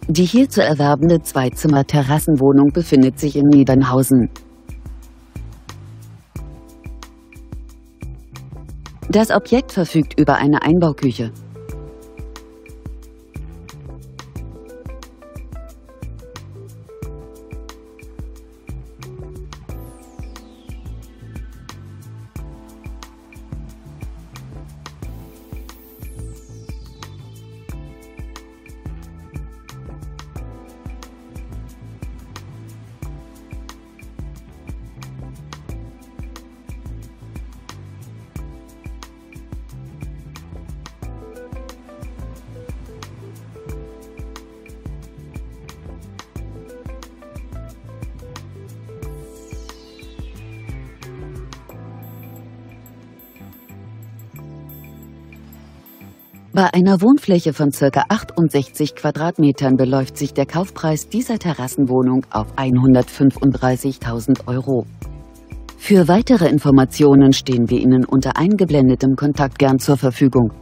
Die hier zu erwerbende Zweizimmer-Terrassenwohnung befindet sich in Niedernhausen. Das Objekt verfügt über eine Einbauküche. Bei einer Wohnfläche von ca. 68 Quadratmetern beläuft sich der Kaufpreis dieser Terrassenwohnung auf 135.000 €. Für weitere Informationen stehen wir Ihnen unter eingeblendetem Kontakt gern zur Verfügung.